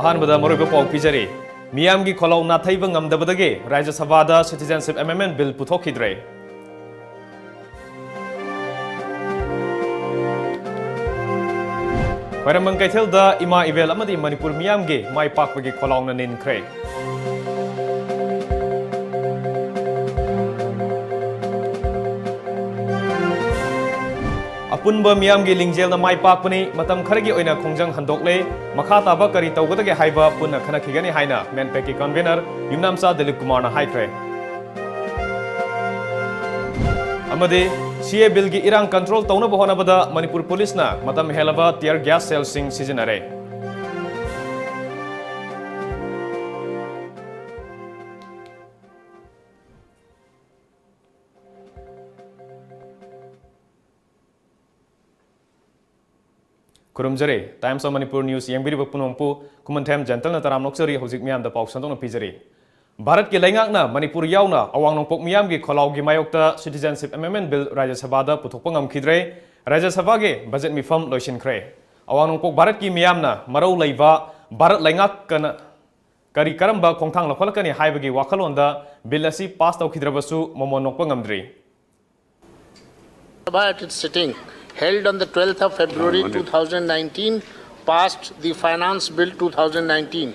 अहानबदा मरुब पाउ पिजरी मियामगी खोलाव नाथाइब ngamdabadagi Rajya Sabhada Citizenship Amendment Bill puthokidre Khwairambang Kaithelda ima ivel amadi Manipur miyamgi mai pakbagi kholawna ninkhre Apunba miyamgi lingjel na mai pakpani matam kharagi oina khongjang handokle makha taba kari tawgadage haiba punna khanakhigani haina menpeki convener Yumnamsa Dilip Kumar na haikre amade CA bill gi irang control tawna bahona bada Manipur police na matam helaba tear gas cell sing seasonare Kurumjare Times of Manipur News yangbiri bapunongpu kumanthem gentle na taram noksari hojik miyam da pauk sandong na pijari Bharat ki laingak na Manipur yauna awang nongpok miyam gi kholaw gi mayokta Citizenship Amendment Bill Rajya Sabha da puthokpa ngamkhidre Rajya Sabha ge budget mifam loisinkhre awang nongpok Bharat ki miyam na marau leiba Bharat laingak kana kari karamba khongthang lakholakani haibagi wakhalonda bill asi pass tawkhidrabasu momon nokpa ngamdri Sabha at its sitting held on the 12th of February 2019 passed the Finance Bill 2019.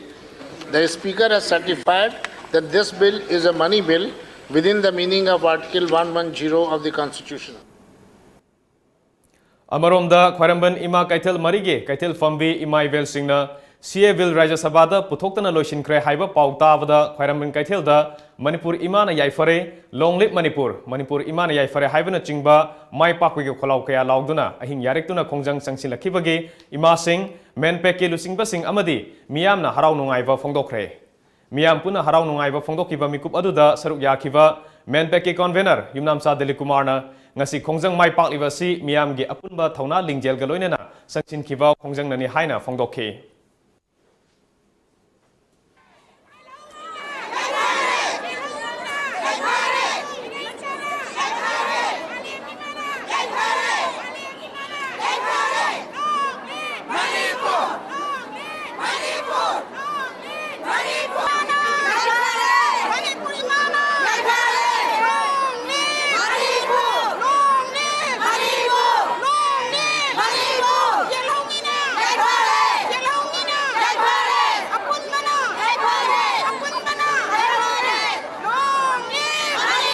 The Speaker has certified that this bill is a money bill within the meaning of Article 110 of the Constitution. Amaromda Khwairambam ima Kaithel marige Kaithel fambi ima ivel singna CA bill Rajya Sabha da puthoktana loisinkhre haiba pauta bada Khwairambam Kaithelda Manipur imana yaifare long live Manipur imana yaifare haibana chingba mai pakwi kholaw kaya lauduna ahing yarektuna khongjang sangsilakibagi ima sing menpeki lusingba sing amadi miyamna harau nungaiba phongdokre miyam puna harau nungaiba phongdokiba mikup aduda saruk yakhiba menpeki convener Yumnamsa Dilip Kumar na ngasi khongjang mai pakliba si miyamgi apunba thauna lingjel ga loinena sangsinkhiba khongjang nani haina phongdokhi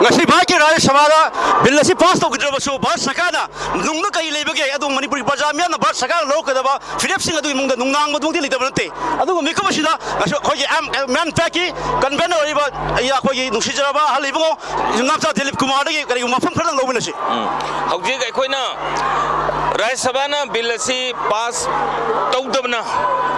ngasi bhai Rajya Sabha da bill asi pass tawkidrabasu Bharat Sarkar na nungna kai lebage adu Manipuri praja miyamna Bharat Sarkar lo kadaba philip sing adu mungda nungnang madungti lidaba nate adu mikam asida khoi man paki convener oriba ya khoi nusijaba halibgo Yumnamsa Dilip Kumar da kari mafam khadang lo binasi hojik aikoina Rajya Sabha na bill asi pass tawdabna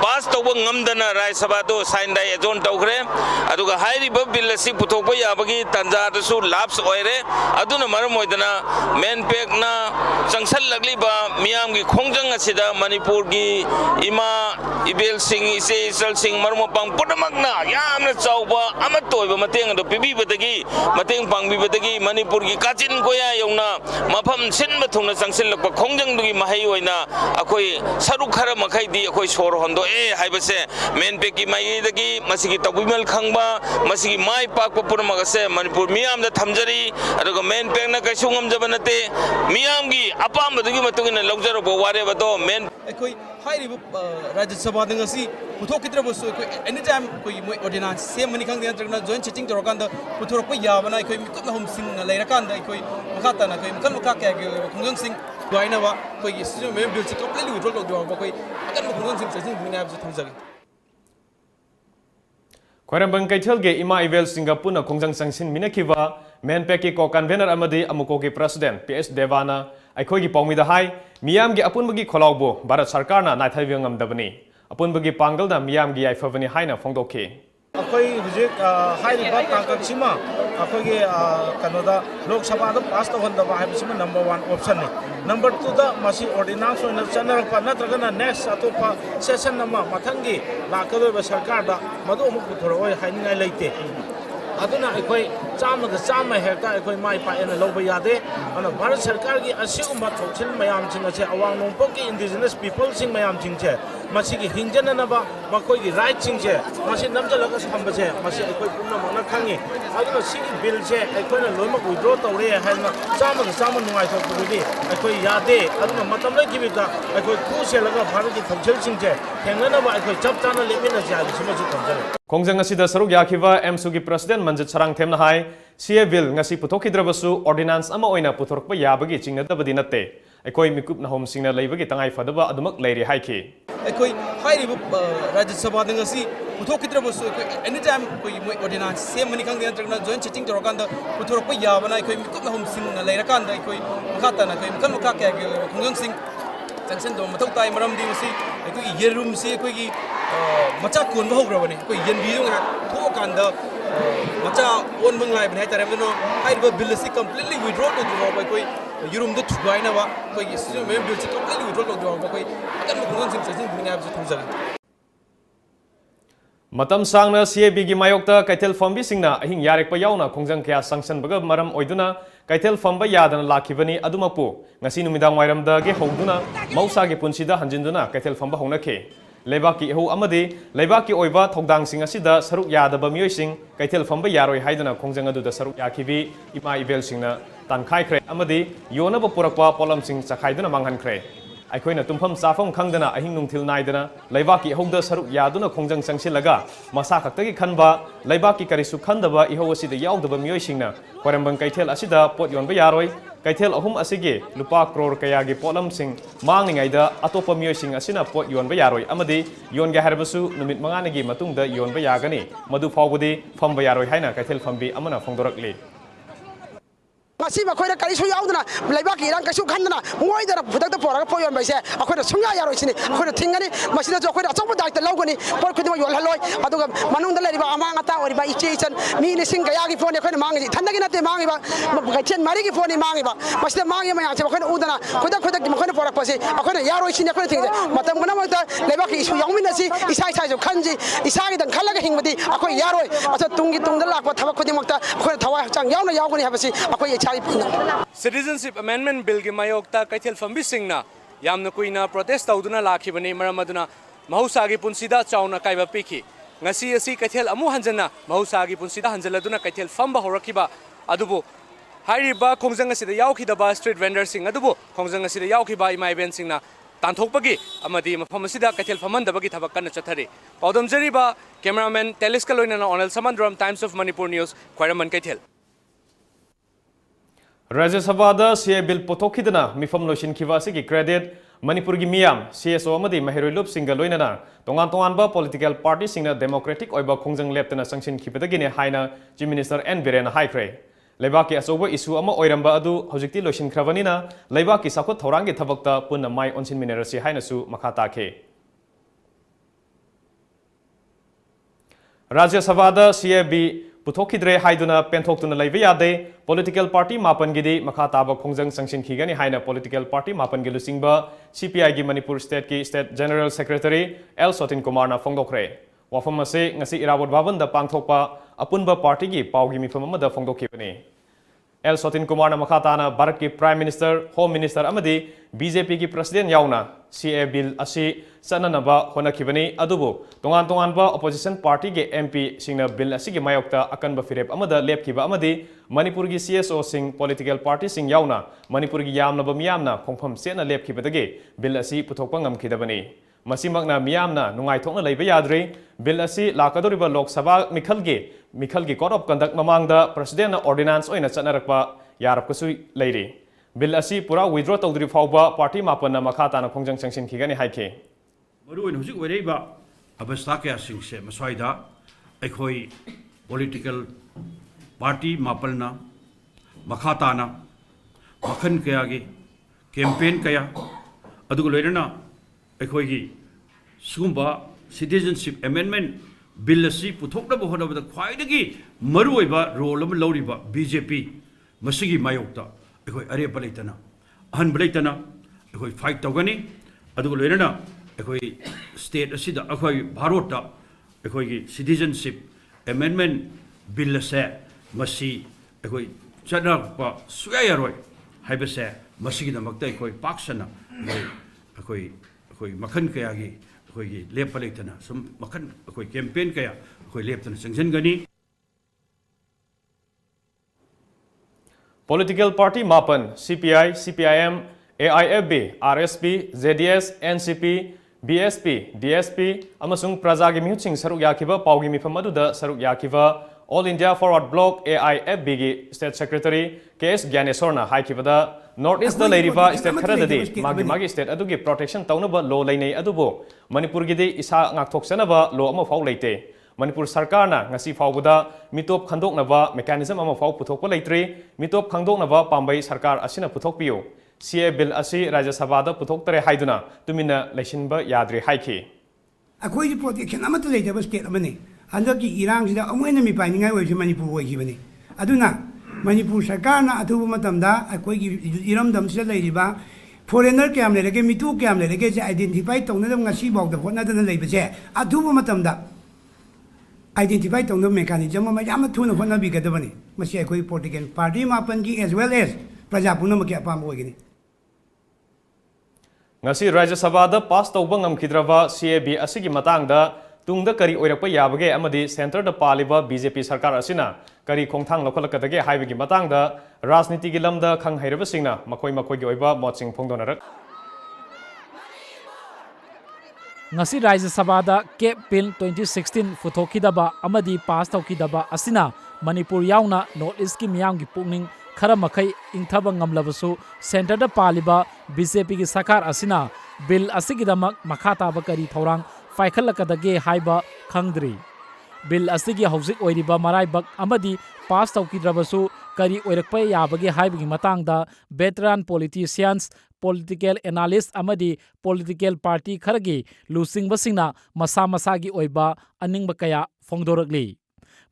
pass tawba ngamdana Rajya Sabha do sign dai zone tawkhre aduga hairiba bill asi puthokpa yabagi tanja dasu laps oire aduna maram oidana menpek na changsal lagli ba miyam gi khongjang asida Manipur gi ima ibel sing ise isal sing marum pang podamak na yamna chauba amatoiba mateng ado pibi badagi mateng pangbi badagi Manipur gi kachin koya yongna mafam sinba thungna changsal lakpa khongjang dugi mahai oina akoi saru khara makhai di akoi sor hondo e haibase menpek gi mai dagi masigi tabumal khangba masigi mai pak purmagase Manipur miyam da thamjari aduga main pek na kaisu ngamjaba nate miyamgi apambadugi matungina laujaro bo ware bado main ekoi hairibu Rajya Sabha dingasi puthokidrabasu ekoi anytime koi moi ordinance sem mani khang dinatra joint sitting torokanda puthorokpa yabana ekoi mikut hom sing na leirakanda ekoi makhata na ekoi makha kya khongjang sing duaina ba koi isu me bill chi completely withdraw do ba koi akan khongjang sing sing bina ba thamjagi Khwairambam Kaithelge ima ivel Singapore na khongjang sangsin minakiwa menpeki ko convener amadi amuko ki president PS Devana aikhoi gi pawmida hai miyam gi apunbagi kholawbo Bharat Sarkar na naithaiwi ngamdabani apunbagi pangal na miyam gi aifavani haina phongdokhi akoi hujik hairiba tangkaksima akoi gi kanoda Lok Sabha da pass tawhandaba haibisima number 1 option ni number 2 da masi ordinance oina chanarpa natragana next atopa session nama mathangi lakadoi sarkar da madu amuk puthoroi hainingai leite aduna ekoi chama ga chama hekta ekoi mai pa ena loba yade ana Bharat Sarkar gi asigumba thoksin mayam chinga che awang nongpok ki indigenous people sing mayam chingche मसीगी हिंजननबा मखोइगी right सिंगसे मसी नमजलगा थंबसे मसी अखोइ पुनमकना खंगी अदुना सिगी बिल से अखोइना लोइमक विड्रॉ तौरे हाइना चाम नुंगाइ थोकपुदि अखोइ यादे अदुना मतम लगिबिदा अखोइ खुसेलगा भारत की थौछल सिंगसे थेंगनबा अखोइ चप चाना लेमिनसे हाइसिमसु थंजले खोंजंग असida saruk yakiba MSU gi president Manjit Sarang themna hai CA bill ngasi puthokhidrabasu ordinance ama oina puthorkpa yabagi chingnadabadi natte aikoi mikup na hom singna leibagi tangai fadaba adumak leiri haiki aikoi hairiba Rajya Sabha ngasi puthokhidrabasu aikoi anytime koi moi ordinance semani khang na joint sitting torokanda puthorkpa yabana aikoi mikup na hom singna leirakanda aikoi makata na kai makha kya ge khongjang sing sanction do mathau tai maram di masi aikoi yerum si aikoi gi macha kon ba hograbani aikoi yen bi nga tho kanda macha on bang lai bnai tare no hairiba bill si completely withdraw to do ba aikoi yerum do thugai na ba aikoi gi si me bill si completely withdraw to do ba aikoi akan khongjang sing sing bnai ba thujang matam sangna CAB gi mayokta kaithel fambi singna ahing yarekpa yauna khongjang kya sanction baga maram oiduna kaithel famba yadana lakhibani adumapu ngasi numidang wairamda ge hogduna mausa ge punsida hanjinduna kaithel famba honakhe leibaki hu amadi leibaki oiba thogdang sing asida saruk yadaba mioi sing kaithel famba yaroi haiduna khongjang adu da saruk yakhibi ima ibel singna tankhai khre amadi yonaba purakwa polam sing chakhaiduna manghan khre अखोइना तुम्फम चाफम खंगदना अहिंग नुंथिल नाइदना लैबाकी इहौदा सरुक यादुना खोंजंग संगसिलगा मसा खक्तगी खनबा लैबाकी करिसु खंदबा इहौ असिदा यावदबा मियोइसिंगना खरमबंग कैथेल असिदा pot योनबा यारोय कैथेल अहुम असिगे लुपा crore कयागी pollen सिंग मांगनिंगाइदा अतोपा मियोइसिंग असिना pot योनबा यारोय अमदी योनगे हरबसु नुमित मंगानगी मतुंगदा योनबा यागनी मदु फावबदी फंबा यारोय हाइना कैथेल फंबी Amna फोंदोरकली masi ba khoira kari su yaudna laiba ki rang kasu khandna moi dara budak da pora po yon baise akhoi sungya yaro sini akhoi thingani masi jo akhoi achong daik ta logoni por khudima yol haloi aduga manung da laiba amang ata ori ba iche ichan mi ni sing gaya gi phone akhoi mangi thandagi nate mangi ba gachen mari gi phone mangi ba masi mangi ma yache akhoi udana khoda ki akhoi pora pase akhoi yaro sini akhoi thingde matam gona ma ta laiba ki isu yongmin nasi isa jo khanji isa gi dan khalaga hingmadi akhoi yaro asa tungi tungda lakwa thaba khudi makta akhoi thawai chang yauna yawgoni habasi akhoi Citizenship Amendment Bill ki mayokta kaithel fambi singna yamna kuina protest tawduna lakhibani maramaduna mahusagi punsida chauna kaiba piki ngasi asi kaithel amu hanjana mahusagi punsida hanjaladuna kaithel famba horakiba adubu hairiba khongjang asida yaukidaba street vendor sing adubu khongjang asida yaukiba ima event singna tanthokpagi amadi mafam asida kaithel famandabagi thabak kana chathari paudam jariba cameraman teleskaloina onel samandram Times of Manipur News Khwairaman kaithel Rajya Sabha da CA bill pothokidana mifam loishin khivasi gi credit Manipur gi miyam CSO amadi mahiroi singa loinana tongan ba political party singna democratic oiba khongjang leptana sanction khibadagine haina Chief Minister N Biren haikre leibaki asoba issue ama oiramba adu hojikti loishin khrabanina leibaki sakhot thorangi thabakta punna mai onsin minerasi haina su makha takhe Rajya Sabha da CAB puthokidre haiduna penthokuna leiba yade political party mapan gidi makha taba khongjang sanction khigani haina political party mapan gilu singba CPI gi Manipur state ki state general secretary L Sotin Kumar na phongdokre wafam ase ngasi irawat bhavan da pangthokpa apunba party gi pawgi mifam amada phongdokhibani L Sotin Kumar na makha tana Bharat ki prime minister home minister amadi BJP ki president yauna CA bill asi sananaba honakhibani adubu tongan ba opposition party ge MP singna bill asi ge mayokta akanba firep amada lepkiba amadi Manipur gi CSO sing political party sing yauna Manipur gi yamnaba miyamna khongpham sena lepkibadage bill asi puthokpa ngamkhidabani masimagna miyamna nungai thokna leiba yadre bill asi lakadoriba Lok Sabha mikhalgi code of conduct mamangda president ordinance oina chanarakpa yarapkasu leiri bill asi pura withdraw tawdri fawba party mapanna makha tana khongjang sanction khigani haike maruin hujik oreiba abasta kya singse maswaida aikhoi political party mapalna makha tana makhan kaya gi campaign kaya adugo loirana aikhoi gi sugumba citizenship amendment bill asi puthoknaba honabada khwaidagi maruoiba role ama loriba BJP masigi mayokta aikhoi arepa leitana ahanba leitana aikhoi fight tawgani adugo loirana aikhoi state asida aikhoi bharota aikhoi gi citizenship amendment bill ase masi aikhoi chanakpa suyayaroi haibase masigi namakta aikhoi paksana aikhoi makhan kaya gi ꯑꯩꯈꯣꯏꯒꯤ ꯂꯦꯞꯄ ꯂꯩꯇꯅ ꯁꯨꯝ ꯃꯈꯜ ꯑꯩꯈꯣꯏ campaign ꯀꯌꯥ ꯑꯩꯈꯣꯏ ꯂꯦꯞꯇꯅ ꯆꯪꯁꯤꯟꯒꯅꯤ. Political party Mapan, CPI, CPIM, AIFB, RSP, ZDS, NCP, BSP, DSP, amasung Prajagi Mihutching Saruk Yakiva, Paugi Mifamaduda, Saruk Yakiva, All India Forward Bloc, AIFB State Secretary, KS Gyanesorna, Haikivada, Northeast the Ladiva State Karadadi, Magi State Adugi Protection Taunaba, Low Lane Adubo, Manipur Gidi, Isa Naktoxanava, Low Amafau Late. Manipur Sarkarna ngasi fawbuda mitop khandoknaba mechanism ama faw puthokpa leitri mitop khandoknaba pambai sarkar asina puthokpiyo CA bill asi Rajya Sabha da puthoktare haiduna tumina leisinba yadri haiki akoi di protection amata leitaba state amani handaki irang sida amoina mi painingai oisi Manipur oikibani aduna Manipur Sarkarna athubu matamda akoi gi iramdam sida leiriba foreigner kyam lerege mitu kyam lerege je identify tongnadam ngasi bawda hotnadana leibase athubu matamda identify the mechanism of Yamatuna Hona Bigadabani, Messiah political party Mapangi as well as Prajapuna Pamogini. Ngasi Rajya Sabha da pass tawbangam kidrava CAB asigi matangda tungda kari oirakpa yabage amadi center da paliba BJP sarkar asina kari khongthang lokhalakadage haibagi matangda rajniti gi lamda khang hairaba singna makoi gi oiba motsing phongdonarak ngasi Rajya Sabha da Cap Bill 2016 futhokidaba amadi pass tawkidaba asina Manipur yauna North East ki miyam gi pungning khara makai ingthaba ngamlabasu center da paliba BJP gi sakar asina bill asigidamak makhata bakari thorang faikhalakadage haiba khangdri bill asigi hauzik oiriba maraibak amadi pass tawkidrabasu kari oirakpa yabage haibagi matangda veteran politicians political analyst amadi political party kharagi losing basingna masa masagi oiba aningba kaya fongdoragli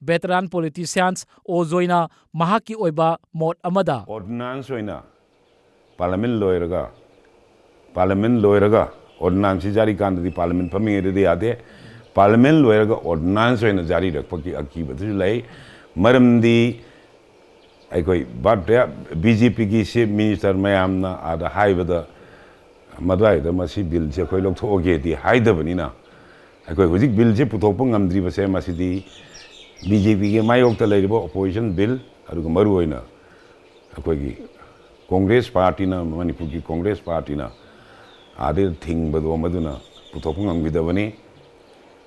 veteran politicians ozoina mahaki oiba mot amada ordinance oina parliament loiraga ordinance jari kandadi parliament pamingede ade parliament loiraga ordinance oina jari rakpaki akibadu lai maramdi aikoi badya BJP ki chief minister mayamna ada haibada madwai da masi bill je koi lok thoge di haidabani na aikoi hujik bill je puthokpa ngamdri base masi di BJP ke mayok ta leibo opposition bill aru maru oina aikoi gi Congress party na Manipur ki Congress party na ade thing bado maduna puthokpa ngamgidabani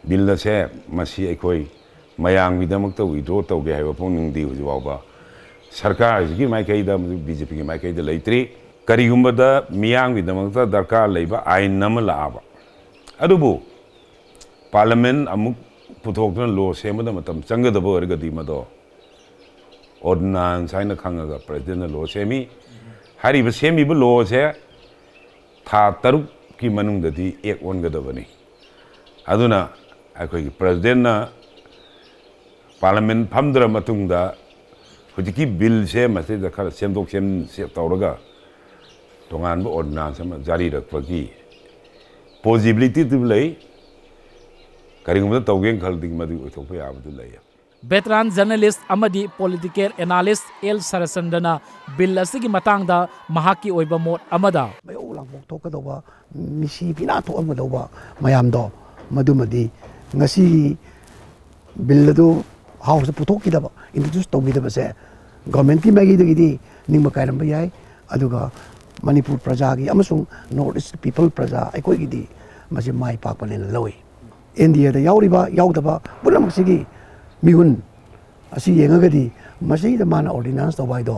bill na se masi aikoi mayang bidamak ta withdraw tawge haiba pongning di hujawba Sarkar ki maikaida BJP ki maikaida leitri karigumbada miyang bidamangta darkar leiba ain nam laaba adubu parliament amuk puthokna law semada matam changadaba orgadi mado ordinance aina khangaga president law semi hariba semi bu law se tha taruk ki manungdadi ek ongadabani aduna akoi president na parliament phamdra matungda Hujiki bill se masih dah kalau semdok sem tahu raga, tongan bu ordinance sama jari rak pagi, possibility tu lagi, karing mana tahu yang kalau tinggal di utop ya betul lagi. Veteran journalist amadi political analyst El Sarasandana bill asigi matangda mahaki oiba mot amada. Bayo ulang bukto ka daw misi pinato ang daw mayam do madumadi ngasi bill do house putok kita ba introduce to kita ba se government ki magi di ning makairam ba yai aduga Manipur praja gi amasung North East people praja aikoi gi di masi mai pak panen loi India da yauriba yaudaba bulam sigi mihun asi yenga ga di masi da mana ordinance to bai do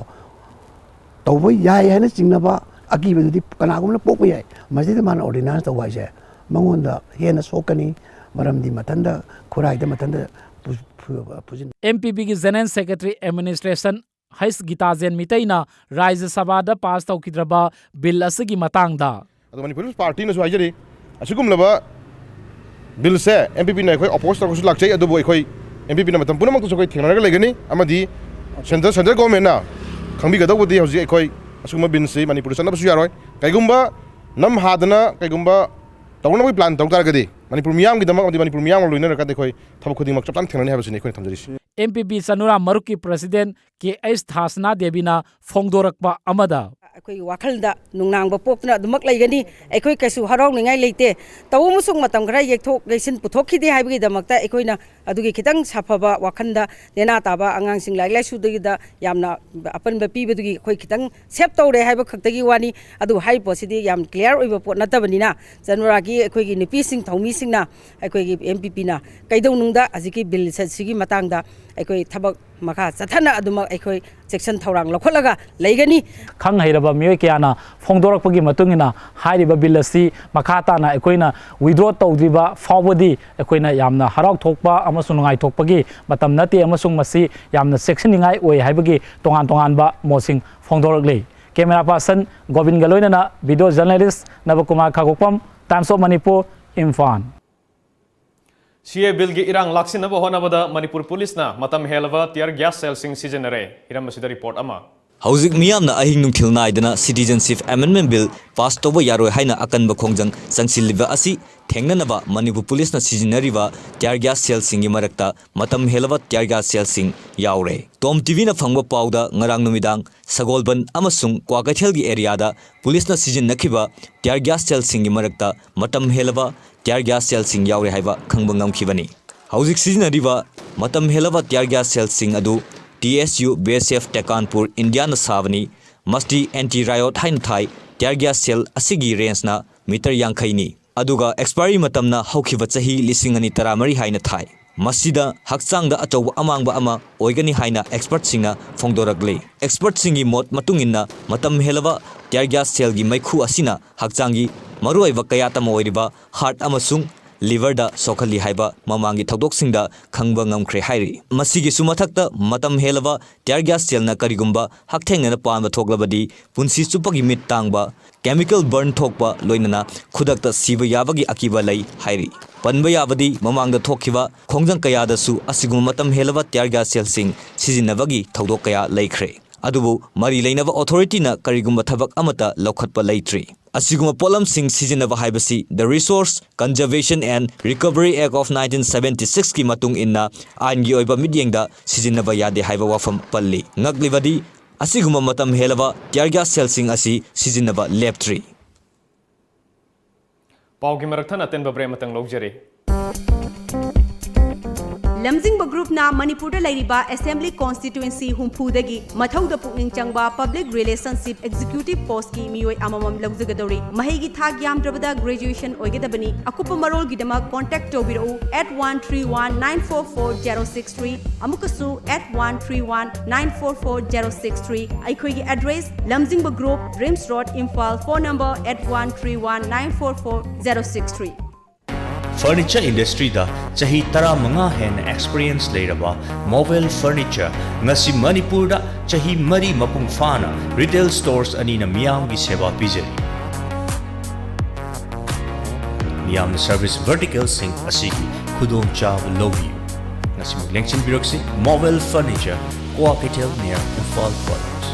to bai yai hana singna ba aki ba di kana gumna pok ba yai masi da mana ordinance to bai se mangonda hena sokani maram di matanda khurai da matanda MPP की general secretary administration हाइस गीताजेन मितैना राज्य सभा दा पास तौकिद्रबा bill असगी मतंगदा Manipur party न सुहाइजरी असुगुमलबा bill से MPP न अखोय oppose तौकसु लाक्चै अदुबो अखोय MPP न मतम पुनमक तो अखोय थेंगनारगा लेगनी अमदी सेंट्रल गवर्नमेंट ना खंबी गदौबदी हौजि अखोय असुगुम बिल से मणिपुर सनबसु यारोय कैगुम्बा नम हादना कैगुम्बा तौनबो प्लान तौतारगदी मणिपुर मियाम की दमक Manipur मियाम लोइनरका देखोय थबक खुदिमक चपतां थेंगनानि हाबसिनि अखोय थमजरिसि MPP Sanura Maruki President K.S. Thasna Debina Fongdorakpa Amada. ꯑꯩꯈꯣꯏꯒꯤ ꯋꯥꯈꯜꯗ ꯅꯨꯡꯅꯥꯡꯕ ꯄꯣꯛꯇꯨꯅ ꯑꯗꯨꯃꯛ ꯂꯩꯒꯅꯤ ꯑꯩꯈꯣꯏ ꯀꯩꯁꯨ ꯍꯔꯥꯎꯅꯤꯡꯉꯥꯏ ꯂꯩꯇꯦ ꯇꯧꯕꯃꯁꯨꯡ ꯃꯇꯝ ꯈꯔ ꯌꯦꯛꯊꯣꯛ ꯌꯩꯁꯤꯟ ꯄꯨꯊꯣꯛꯈꯤꯗꯦ ꯍꯥꯏꯕꯒꯤꯗꯃꯛꯇ ꯑꯩꯈꯣꯏꯅ ꯑꯗꯨꯒꯤ ꯈꯤꯇꯪ ꯁꯥꯐꯕ ꯋꯥꯈꯜꯗ ꯂꯦꯅꯥ ꯇꯥꯕ ꯑꯉꯥꯡꯁꯤꯡ ꯂꯥꯏꯔꯤꯛ ꯂꯥꯏꯁꯨꯗꯒꯤꯗ ꯌꯥꯝꯅ ꯑꯄꯟꯕ ꯄꯤꯕꯗꯨꯒꯤ ꯑꯩꯈꯣꯏ ꯈꯤꯇꯪ ꯁꯦꯞ ꯇꯧꯔꯦ ꯍꯥꯏꯕ ꯈꯛꯇꯒꯤ ꯋꯥꯅꯤ ꯑꯗꯨ ꯍꯥꯏꯔꯤꯕ ꯄꯣꯠꯁꯤꯗꯤ ꯌꯥꯝ ꯀ꯭ꯂꯤꯌꯥꯔ ꯑꯣꯏꯕ ꯄꯣꯠ ꯅꯠꯇꯕꯅꯤꯅ ꯆꯅꯨꯔꯥꯒꯤ ꯑꯩꯈꯣꯏꯒꯤ ꯅꯨꯄꯤꯁꯤꯡ ꯊꯧꯃꯤꯁꯤꯡꯅ ꯑꯩꯈꯣꯏꯒꯤ MPPꯅ ꯀꯩꯗꯧꯅꯨꯡꯗ ꯍꯧꯖꯤꯛꯀꯤ ꯕꯤꯜ ꯁꯤꯒꯤ ꯃꯇꯥꯡꯗ ꯑꯩꯈꯣꯏ ꯊꯕꯛ ꯃꯈꯥ ꯆꯠꯊꯅ ꯑꯗꯨꯃꯛ ꯑꯩꯈꯣꯏ ꯆꯦꯛꯁꯤꯟ ꯊꯧꯔꯥꯡ ꯂꯧꯈꯠꯂꯒ ꯂꯩꯒꯅꯤ ꯈꯪ ꯍꯩꯔꯕ ꯃꯤꯑꯣꯏ ꯀꯌꯥꯅ ꯐꯣꯡꯗꯣꯔꯛꯄꯒꯤ ꯃꯇꯨꯡꯏꯟꯅ ꯍꯥꯏꯔꯤꯕ ꯕꯤꯜ ꯑꯁꯤ ꯃꯈꯥ ꯇꯥꯅ ꯑꯩꯈꯣꯏꯅ ꯋꯤꯗ꯭ꯔꯣ ꯇꯧꯗ꯭ꯔꯤꯕ ꯐꯥꯎꯕꯗꯤ ꯑꯩꯈꯣꯏꯅ ꯌꯥꯝꯅ ꯍꯔꯥꯎꯊꯣꯛꯄ ꯑꯃꯁꯨꯡ ꯅꯨꯡꯉꯥꯏꯊꯣꯛꯄꯒꯤ ꯃꯇꯝ ꯅꯠꯇꯦ ꯑꯃꯁꯨꯡ ꯃꯁꯤ ꯌꯥꯝꯅ ꯆꯦꯛꯁꯤꯟꯅꯤꯡꯉꯥꯏ ꯑꯣꯏ ꯍꯥꯏꯕꯒꯤ ꯇꯣꯉꯥꯟ-ꯇꯣꯉꯥꯟꯕ ꯃꯣꯠꯁꯤꯡ ꯐꯣꯡꯗꯣꯔꯛꯂꯤ ꯀꯦꯃꯦꯔꯥ ꯄꯔꯁꯟ ꯒꯣꯕꯤꯟꯒ ꯂꯣꯏꯅꯅ video journalist Nabakumar Khagokpam Times of Manipur Imphal CA Bill gi irang laksinaba honabada Manipur Police na matam helava tear gas cell sing seasonare hiram asida report ama Hauzik miyamna ahing nungthil naidana Citizenship Amendment Bill pass toba yaroi haina akanba khongjang sangsilliba asi thengnanaba Manipur Police na sizinariba tear gas cell singi marakta matam helava tear gas cell sing yaure Tom TV na phangba pauda ngarang numidang Sagolban amasung Kwakathelgi area da police na sizinnakiba tear gas cell singi marakta matam helava tear gas cell sing yaure haiba khangba ngamkhibani Hauzik sizinariba matam helava tear gas cell sing adu TSU BSF Tekanpur India na savani masti anti riot hain thai tear gas cell asigi range na meter yankhai ni aduga expiry matam na haukiba chahi lisingani taramari haina thai masida hakchang da achaw amangba ama oigani haina expert singna phongdoragle expert singi mot matunginna matam helava tear gas cell gi maikhu asina hakchangi maruaiba kayatama oiriba heart amasung liver da sokhali haiba mamangi thodok singda khangba ngamkhre hairi masigi sumathakta matam helava tear gas cell na karigumba hakthengna paanba thoklabadi punsi chupagi mit tangba chemical burn thokpa loinana khudakta siba yabagi akiba lai hairi panba yabadi mamangda thokhiba khongjang kaya da su asigum matam helava tear gas cell sing sizinabagi thodok kaya laikhre adubu mari leinaba authority na karigumba thabak amata lokhatpa laitri asiguma polam sing sizinaba haibasi the Resource Conservation and Recovery Act of 1976 ki matung inna ain gi oiba midyengda sizinaba yade haiba wafam palli ngaklibadi asiguma matam helava tear gas cell sing asi sizinaba leptri paugi marakthana tenba brematang logjari lamjingba group na Manipur da lairiba assembly constituency humphudagi mathauda pukning changba public relationship executive post ki miyoi amamam lawjagadori mahigi thak yamdrabada graduation oigedabani akupa marol gidama contact tobirau @131944063 amukasu @131944063 aikhoigi address lamjingba group Rims Road Imphal phone number @131944063 Furniture industry da chahi tara manga hen experience leiraba mobile furniture ngasi Manipur da chahi mari mapung fana retail stores ani na miyam gi seva pijari miyam service vertical sing asigi khudong chaw lobi ngasi maglengchin biroksi mobile furniture Kwakathelg near Imphal Quarters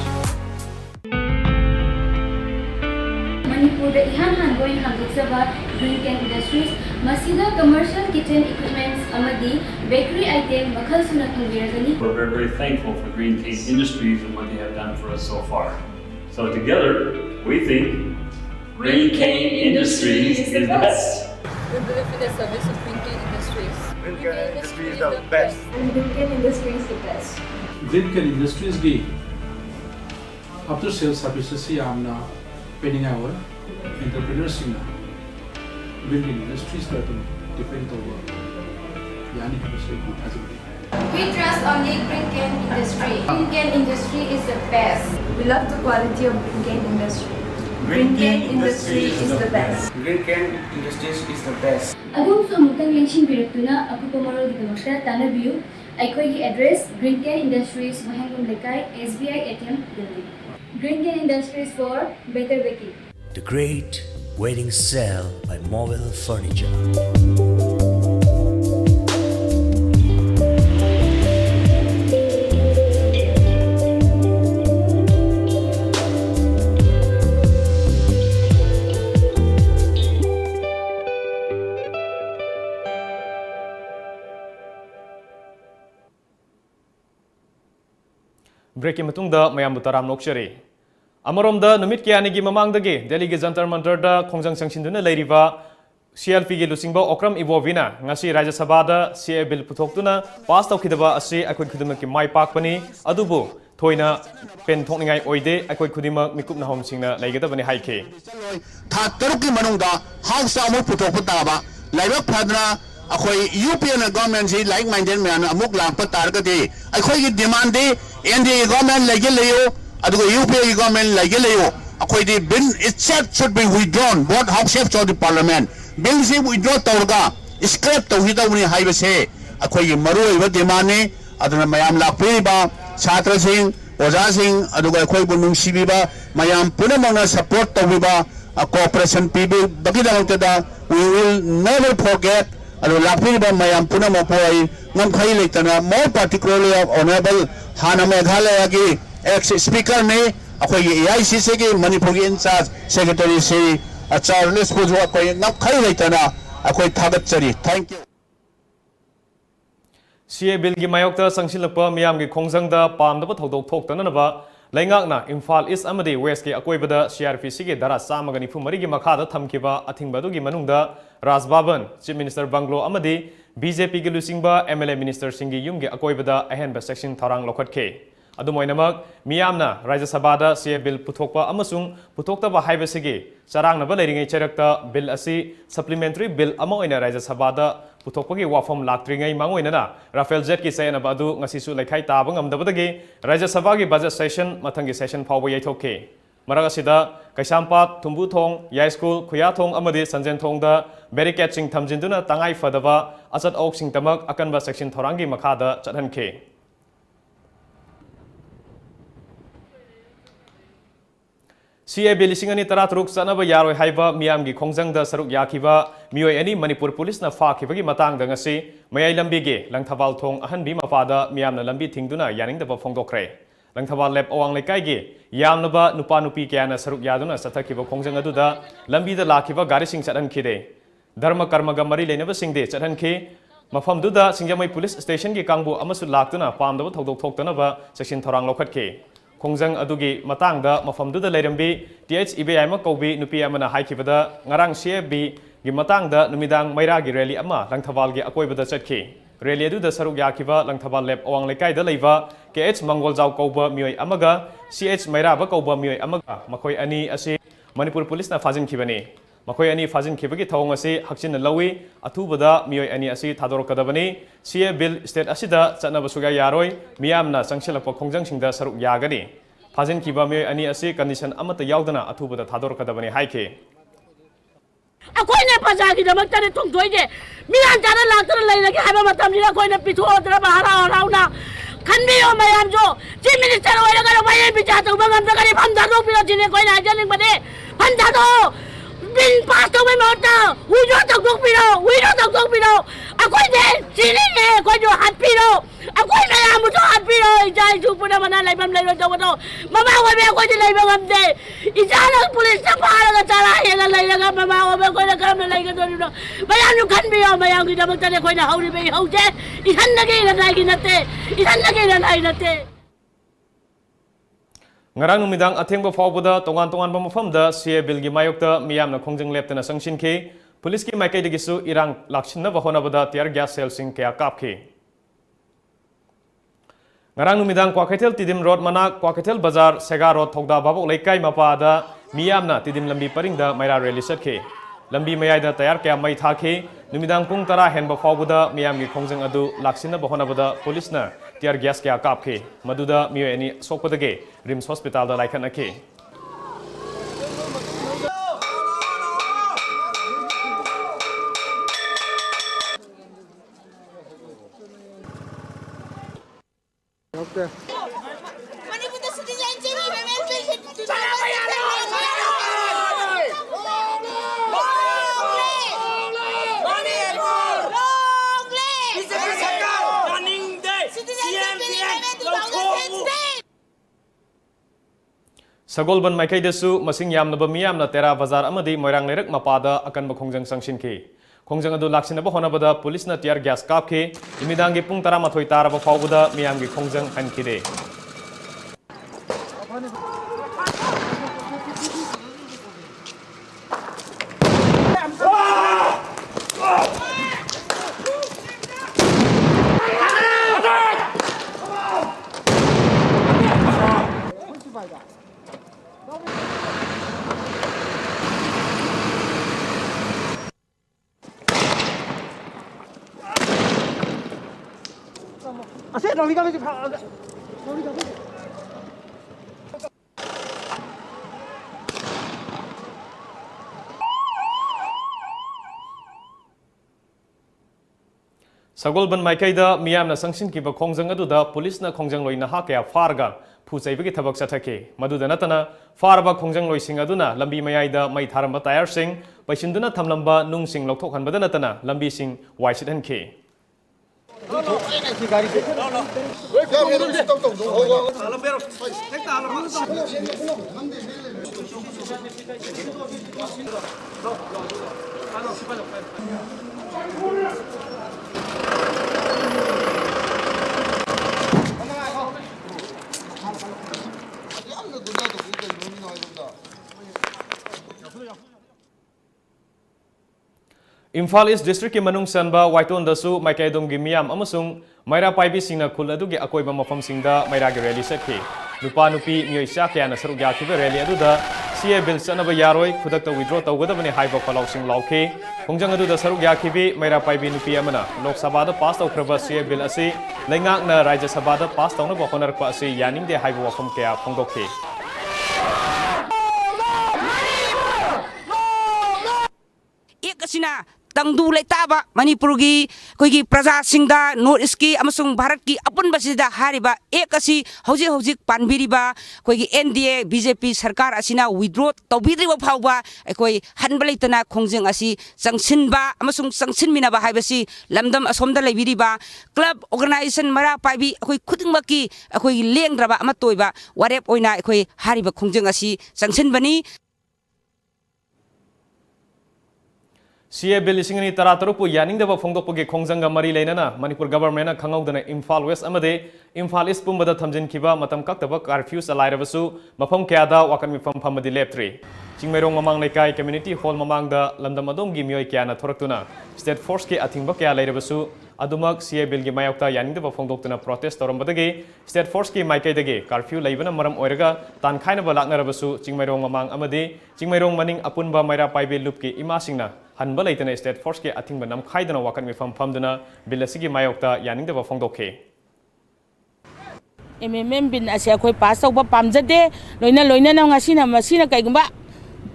Manipur da ihan hangoin handukzaba Green Can Industries Masida commercial kitchen equipments amadi bakery item makhal suna thangiragani. We're very, very thankful for Green Can Industries and what they have done for us so far. So together, we think Green Can Industries is the best. We believe in the service of Green Can Industries. Green Can Industries is the best. And Green Can Industries is the best. Green Can Industries gi after sales services yamna pending our entrepreneurs singna Green Can Industries that depend over yani We trust only Green Can Industry. Green Can Industry is the best. We love the quality of Green Can Industry. Green Can Industry is the best. Green Can Industries is the best. Adum samutang lenshin biraktuna akupa marol gidamakta tanabiyu aikhoigi address Green Can Industries Mahangum Lekai SBI ATM building. Green Can Industries for better baking. The Great Wedding Sale by Mobile Furniture. Break की मतुंगदा मयाम बुताराम नोक्चरी अमरोमदा नुमित क्यानिगी ममांगदगी दिल्ली के Jantar मंतरदा खोंजंग संगसिंदुना लेरिबा CLP की लुसिंगबा Okram इवोविना ngasi राज्य सभादा CA bill पुथोक्तुना पास तौखिदबा असे अखोय खुदिमक my पाकपनी अदुबु थोइना pen थोकनिंगाय ओइदे अखोय खुदिमक मिकुपना होमसिंगना लेगदबनी हाइखे था तरुकी मनुंगदा house अमुक पुथोक ताबा लाइबक Fadna अखोय यूपीएन government से लाइक माइंडेड मैन अमुक लाप तारगदे अखोय की डिमांड दे एनडीए गवर्नमेंट लेगे लेयो अदुगो यूपीए की गवर्नमेंट लेगे लेयो अखोय the bill itself should be withdrawn both house of the parliament bill से विथड्रॉ तौरगा स्क्रैप तौहिदौनी हाइबसे अखोय की मरुइबा डिमांड ने अदुना मयाम लाकपिबा छात्र सिंह ओजा सिंह अदुगा अखोय बु नुंसिबिबा मयाम पुनमंगना सपोर्ट तौबिबा कोऑपरेशन पीबे बगिदमक्तदा we will never forget अदु लाकपिबा मयाम पुनमपोय नमखै लेतना more particularly of honorable हाना मेघालय की एक्स स्पीकर ने अखोय AICC के मणिपुर की in charge secretary Shri Charles Pujo अखोय नमखै लेतना अखोय थागतचरी थैंक यू CA बिल की मायोक्ता संगसिलप मियाम की खोंजंगदा पामदब थौदोक थोक्तननबा लेंगाकना इम्फाल ईस्ट अमदी वेस्ट के अकोइबदा CRPC के दरा 194 की मखादा थमखिबा अथिंगबदुगी मनुंगदा राजभवन चीफ मिनिस्टर बंगलो अमदी BJP के लुसिंगबा MLA मिनिस्टर सिंगी युमगे अकोइबदा अहेनबा सेक्शन थौरांग लौखटखे अदुमोइनमक मियामना राज्य सभादा CA बिल पुथोकपा अमसुंग पुथोक्तबा हाइबसिगे चरांगनबा लेरिङै चरक्ता बिल असि सप्लीमेंटरी बिल अमा ओइना राज्य सभादा पुथोकपगी वाफम लाक्त्रिङै मांगोइनना राफेल जेट की सयनबा अदु ngasisu लेखाइ ताबा ngamdabadagi राज्य सभा की बजट सेशन मथंगी सेशन फावबा याइथोके मरग असिदा कैसामपात थुंबुथोंग याई स्कूल खुयाथोंग अमदि संजेनथोंगदा बैरिकेडसिंग थमजिंदुना तंगाई फदबा अचत औक्सिंग तमक अकनबा सेक्शन थौरांगी मखादा चटहनखे CA बिल लिसिंगनी तरा तरुक चनब यारोय हाइबा मियाम की खोंजंगदा सरुक याखिबा मियोय एनी मणिपुर पुलिस ना फाखिबगी मतांगदा ngasi मयाई लंबीगे लंगथबाल थोंग अहनबी मपादा मियामना लंबी थिंगदुना यानिंगदबा फोंगदोखरे लंगथबाल लेप अवांग लेकाइगे यामनबा नुपा नुपी क्याना सरुक यादुना सथखिबा खोंजंग अदुदा लंबीदा लाखिबा गारिसिंग चटहनखिदे धर्म कर्मगा मरी लेनबा सिंगदे चटहनखि मफमदुदा सिंगजमई पुलिस स्टेशन की कांगबु अमसु लाक्तुना पामदबा थौदोक थोक्तनबा सेक्शन थौरांग लौखटखे खोंजंग अदुगी मतांगदा मफमदुदा लेरंबी TH IBI मा कौबी नुपी अमना हाइखिबदा ngarang CFB gi matangda numidang mairagi rally ama langthawal gi akoibada chakhi rally adu da saruk yakiba langthawal lep awang lekai da leiba KH Mangol Jaw kauba mioi amaga CH Maira ba kauba mioi amaga makoi ani ase Manipur police na fajin khibani makoi ani fajin khibagi thawng ase hakchin lawi athubada mioi ani ase thador kadabani CA bill state asida chana basuga yaroi miyamna changsilakpa khongjang singda saruk yagani fajin khiba mioi ani ase condition amata yaudana athubada thador kadabani haike अकोइने पजागी दमक्तने तुंगदोइजे मियान जाना लाक्तन लैलगे हाबा मतमजिना कोइने पिथोद्रा बहारा हराउना खन्दियो मयाम जो chief minister ओइलगा वये बिचातो बंगम दगरे फंदादो पिरो जिने कोइना आजलिंग बदे फंदादो बिन पास में मोटा उजो तक पिरो अकोइ दे चिनी ने कोइ जो हाथ पिरो अकोइ मयाम जो हाथ पिरो जाय जुपुना मना लाइबम लाइरो जवतो ममा वबे कोइ दे लाइबम हमदे इजाला पुलिस से पारगा चला हेला लाइलगा ममा वबे कोइ न काम लाइगा दोरिनो मयाम नु खन्बियो मयाम की दमक तने कोइ न हौरी बे हौजे इहन लगे न लाइगी नते इहन लगे न लाई नते ngarang numidang athengba fawbada tongan tongan ba mafamda CA bill gi mayokta miyamna khongjang leptana sangsinke police ki maikai digisu irang lakchinna ba honabada tear gas cell sing kya kapke ngarang numidang Kwakethel Tidim Road manak Kwakethel Bazar Sega Road thogda babok leikai mapada miyamna Tidim lambi paringda maira rally satke lambi mayaida tayar kya mai thakhe numidang pung tara henba fawbada miyam gi khongjang adu laksinna ba honabada police na tear gas kya kapke maduda miyo ani sokpadage rims hospital da laikhanake okay Sagolban Maikai desu masing yamnaba miyamna tera bazar amadi moirang lerak mapada akan ba khongjang sangsinke khongjang adu laksinaba honabada police na tear gas kapke imidangi pung tara mathoi taraba fawbada miyamgi khongjang hankide Sagolban Maikaida Miamna Sanction Kiba Kongjang Aduda, Police na Kongjang Loi Nahaka Farga, Pusabiki Tabak Satake, Maduda Natana, Farba Kongjang Loi Singaduna, Lambi Mayaida, Mai Taramba Tire Sing, Pashinduna Tamlamba, Nung Sing Lotokan Badanatana, Lambi Sing, Waisit and K. Imphal East District ki manung sanba Waiton dasu Maikaidom gi miyam amasung Maira Paibi singna khul adugi akoiba mafam singda Maira gi rally sakhi nupa nupi mioi sha kya na saruk yakhibe rally aduda CA bill sanaba yaroi khudakta withdraw tawgadabani haiba palaw sing lawkhi khongjang aduda saruk yakhibi Maira Paibi nupi amana Lok Sabha da pass tawkhraba CA bill asi leingak na Rajya Sabha da pass tawna ba honarpa asi yaningde haiba wafam kya phongdokhi Ekasina tangdu leitaba Manipurgi koigi praja singda North East ki amasung Bharat ki apun basida hariba ekasi hojik panbiriba koigi NDA BJP sarkar asina withdraw tawbidriba phawba ekoi hanbaleitana khongjeng asi sangsinba amasung sangsinminaba haibasi lamdam asomda leibiriba club organization mara paibi ekoi khudingmaki ekoi lengraba amatoiba warep oina ekoi hariba khongjeng asi sangsinbani CA bill isingani taratarupu yaningdaba phongdokpagi khongjanga mari leinana Manipur government na khangawdana Imphal West amade Imphal East pumbada thamjinkiba matam kaktaba curfew alairabasu mafam kyada wakan mifam phamadi leptri Chingmerong mamang lekai community hall mamangda lamdam adomgi mioi kyana thoraktuna state force ki athingba kya leirabasu adumak CA bill gi mayokta yaningdaba phongdoktuna protest torambadagi state force ki maikaidagi curfew leibana maram oiraga tankhaina ba laknarabasu Chingmerong mamang amade Chingmerong maning apunba maira paibe lupki imasingna hanba leitana state force ki athingba namkhaidana wakan mifam phamduna bill asigi mayokta yaningdaba phongdokhe MMM bin asia khoi pass tawba pamjade loina na ngasina masina kaigumba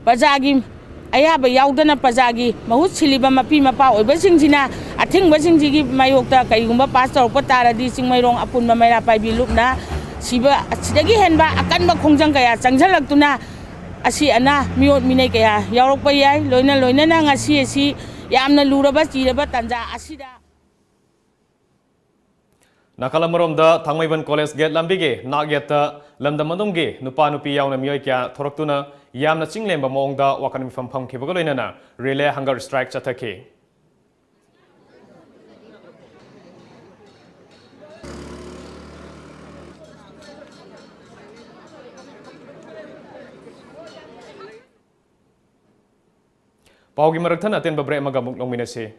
pajagi ayaba yaudana pajagi mahut siliba mapi mapa oiba singjina athingba singjigi mayokta kaigumba pass tawpa taradi singmairong apunma maira paibi lupna siba sidagi henba akanba khongjang kaya changjalaktuna asi ana miot minai kaya yaurokpa yai loina na ngasi asi yamna luraba chiraba tanja asida Nakalamaromda Thangmaiban College Gate Lambige Nagyata Lamdamadumge Nupa Nupi Yauna Mioika Thoraktuna Yamna Chinglemba Mongda Wakan from Pamkibagolina Relay Hunger Strike Chatake. Paugi Marathan Aten Babre Magamuk Nominasi.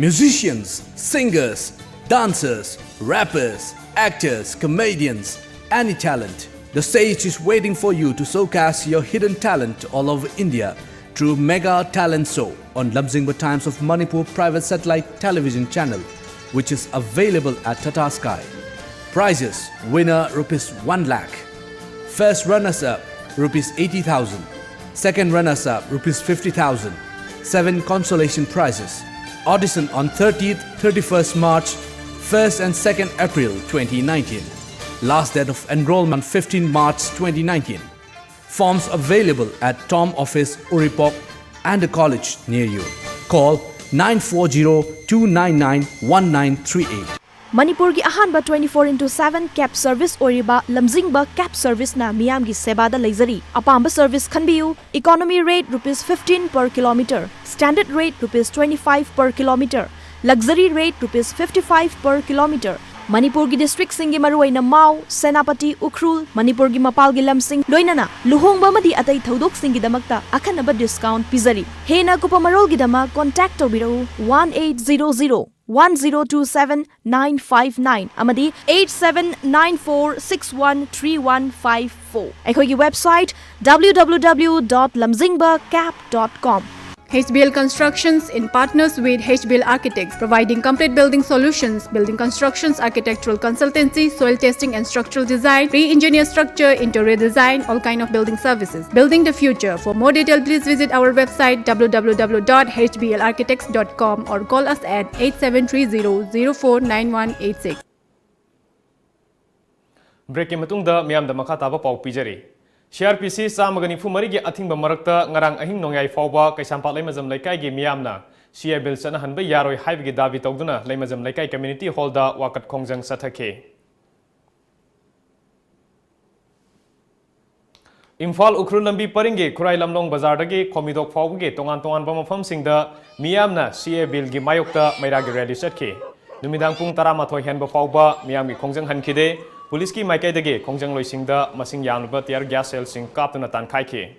Musicians, singers, dancers, rappers, actors, comedians, any talent. The stage is waiting for you to showcase your hidden talent all over India through Mega Talent Show on Lamjingba Times of Manipur private satellite television channel, which is available at Tata Sky. Prizes: winner ₹1 lakh, first runners-up ₹80,000, second runners-up ₹50,000, 7 consolation prizes. Audition on 30th, 31st March, 1st and 2nd April 2019. Last date of enrollment 15 March 2019. Forms available at Tom Office, Uripok and a college near you. Call 940-299-1938. Manipur ki ahanba 24/7 cab service oriba lamjingba cab service na miyam gi seba da leizari. Apamba service khanbiu. Economy rate ₹15 per kilometer. Standard rate ₹25 per kilometer. Luxury rate ₹55 per kilometer. Manipur gi district singi maruaina Mau, Senapati, Ukhrul, Manipur gi mapal gi lamsing loinana luhongba madi atai thodok singi damakta akhanaba discount pizari. Hena kupamarol gi dama contact tobirau 1800-1027-959 amadi 8794613154. Ekhogi website www.lamjingbacap.com. HBL Constructions in partners with HBL Architects, providing complete building solutions, building constructions, architectural consultancy, soil testing and structural design, pre-engineer structure, interior design, all kind of building services. Building the future. For more detail, please visit our website www.hblarchitects.com or call us at 8730-049186. Break matungda miyam da makha taba pau pijari. CRPC samagani fumari gi athing ba marakta ngarang ahing nongyai fawba kaisampa laimajam laikai gi miyamna CA bill sana hanba yaroi haibi gi dabi tawduna laimajam laikai community hall da wakat khongjang sathake. Imphal Ukhrul lambi paringe Khurai Lamlong bazar dagi Khomidok fawgi tongan tongan ba mafam singda miyamna CA bill gi mayokta mairagi rally satke. Numidang pung 12 henba fawba miyam gi khongjang hankide. Police ki maikai dage khongjang loisingda masing yanba tiar gas cell sing kaptuna tan khaike.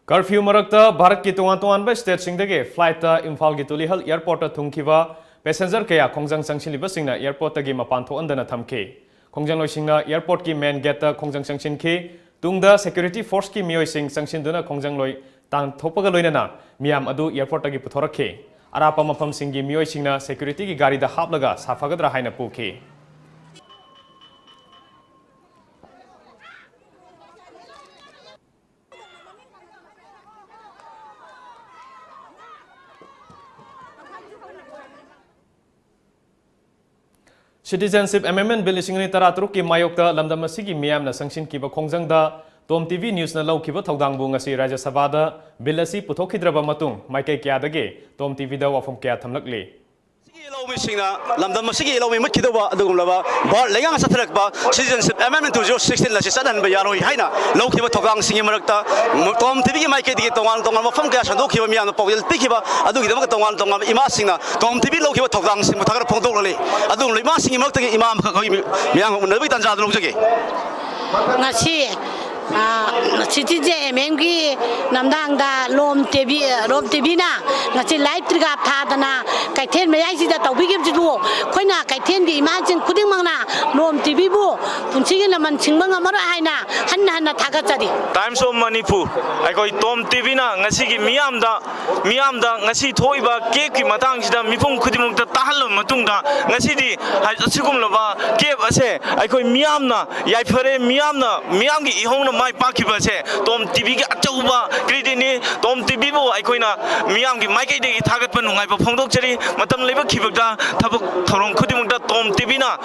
Curfew marakta Bharat ki tuan ba state singdage flight ta Imphal gi Tulihal airport ta thungkiwa passenger kaya khongjang sangsinliba singna airport ta gi mapan thoandana thamke. Khongjang loisingna airport ki main gate ta khongjang sangsinke tungda security force ki miyoi sing sangsinduna khongjang loi tang thopaga loinana miyam adu airport ta gi puthorakhe. Arapa mafam singi miyoi singna security ki gari da haplaga safagadra haina pukhe. Citizenship Amendment Bill isingni taratruk ki mayokta lamdam asigi miyamna sangsin kiba khongjangda Tom TV News na laukiba thaudangbu ngasi Rajya Sabha da bill asi puthokhidraba matung maikai kya dage Tom TV da wafum kya thamlakle. Citizenship Amendment 2016 la sisanan ba yaroi haina laukiba thogang singi marakta Tom TV ki maikai dige tongan tongan mafam kya sandokiba miyamna pawil pikiba adugi dama tongan tongan ima singna Tom TV laukiba thogang sing muthagar phongdoklale adu lima singi marakta ki imam khoi miyang nabi tanja lojage ngasi Citizen MMG namdangda lom TV na ngasi live triga thadana kaithen mayai sida tawbigim jidu khoina kaithen gi imagine kuding mangna lom TV bu punchigi laman chingmang amara haina hanna thagachari Times of Manipur aikoi Tom TV na ngasi gi miyamda ngasi thoiba ke ki matang sida mipung khudimung ta tahal matungda ngasi di hajigum laba ke ase aikoi miyamna yaifare miyam gi ihong mai pakiba se Tom TV gi achauba kridini Tom TV bo aikoina miyam gi maikai de thagat pa nungai ba phongdok chari matam leba khibakda thabak thorong khudimungda Tom TV na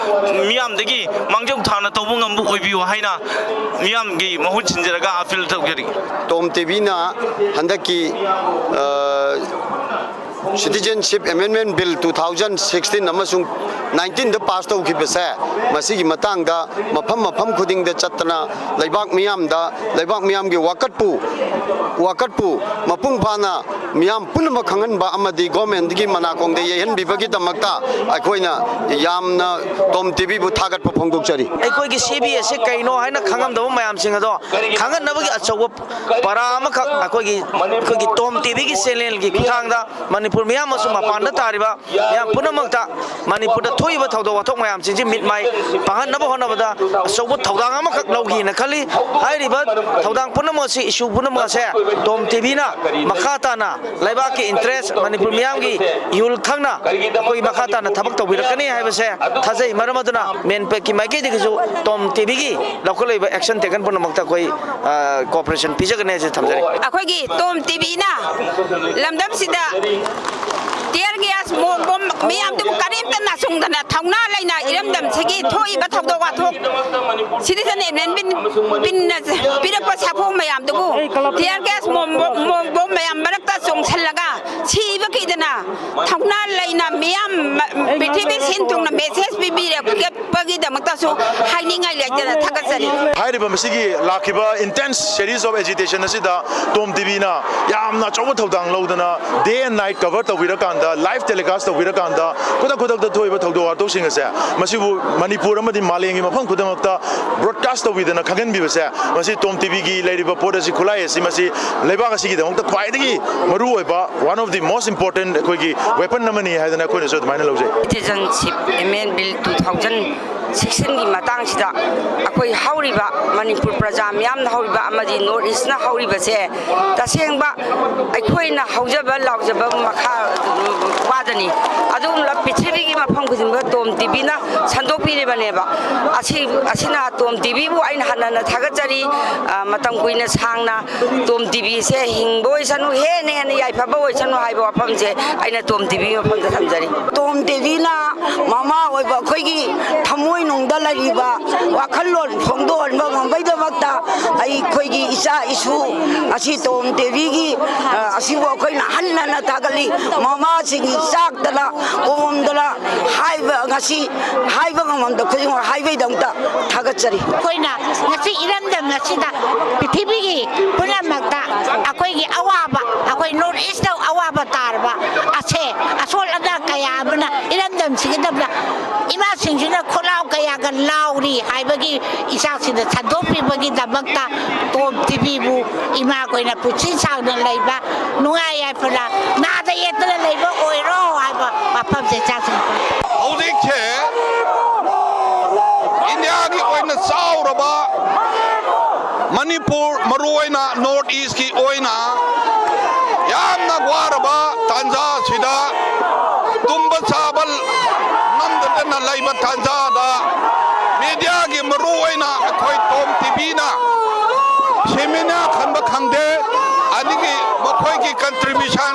miyam degi mangjong thana tawbu ngambu oibiu haina miyam gi mahut chinjaraga appeal tawgeri Tom TV na handaki Citizenship Amendment Bill 2016 amasung 19 da pass tau ki bese masigi matang da mafam khuding da chatna laibak miyam gi wakatpu mapung phana miyam punma khangan ba amadi government gi manakong de yen bibagi damakta akoina yamna tom tv bu thagat pa phongdok chari aikoi gi cbs se kaino haina khangam da mayam sing ado khangan nabagi achaw para ama akoi gi tom tv gi channel gi khang da manipur miyam asu mapan da tariba yam punamakta manipur da thoiba thawdo wathok mayam sing ji mit mai pahan nabo honabada achaw thawdang ama khak lawgi na khali hairiba thawdang punamo si issue punamo se tom tv na makhata na laiba ki interest manipur miyam gi yul khangna koi makhata na thabak tawbirakani haiba se thajai maramaduna men pe ki maike de ju tom tv gi local action taken punamakta koi cooperation pijagane je thamjari akoi gi tom tv na lamdam sida tear gas bom miyam tu karim tan na sung dana thongna laina iramdam segi thoi ba thawdo wa thok citizen bin na pirak pa sapo mayam tu tear gas bom mayam barakta sung chalaga chi ba ki dana thongna laina miyam pithibir sin tung na message bi bi re pagi da makta su haini ngai le jana thakasari hairiba masigi lakiba intense series of agitation asida tom tv na yamna chawa thodang laudana day and night cover tawirakan live telecast tawirakan kudak da thoiba thawdo arto sing ase masibu manipur amadi malengi mafam kudamakta broadcast tawidana khagan bi base masi tom tv gi leiriba podasi khulai ase masi leiba ga sigi damok ta khwaidagi maru oiba one of the most important koigi weapon namani haidana koina so maina lojai citizenship amendment bill 2016 gi matang sida akoi hauriba manipur praja miyam na hauriba amadi north east na hauriba se tasengba aikoina haujaba laujaba makha wadani adum la pithribi gi mafam khujinba tom tv na sandok pire baneba asina tom tv bu aina hanana thagachari matam kuina sangna tom tv se hingboi sanu he ne ne yai phaba oi sanu haiba wafam je aina tom tv mafam da thamjari tom tv na mama oi ba khoi gi thamoi nung da lariba wakhalon phongdon ba ngambai da makta ai khoi gi isa isu asi tom tv gi asi bo khoi na hanna na tagali mama sing sak dala om dala haiba ngasi haiba ngamam da khoi haiba dangta thagachari koina ngasi iram dam ngasi da pithibhi gi puna makta akoi gi awaba akoi north east awaba tarba ase asol ada kaya bana iram dam sigidabla ima singina kholau kaya ga lauri haiba gi isa sida thadopi bagi damakta tom tv bu ima koina puchin sang na leiba nungai ai phala na da yetla leiba oiro haiba mapam se chasin haudik che india gi oina sauraba manipur maruoina north east ki oina yamna gwaraba tanja sida tumba sabal namdana laiba tanja da media gi maruoina khoi tom tv na semina khanba khangde adigi makhoi ki contribution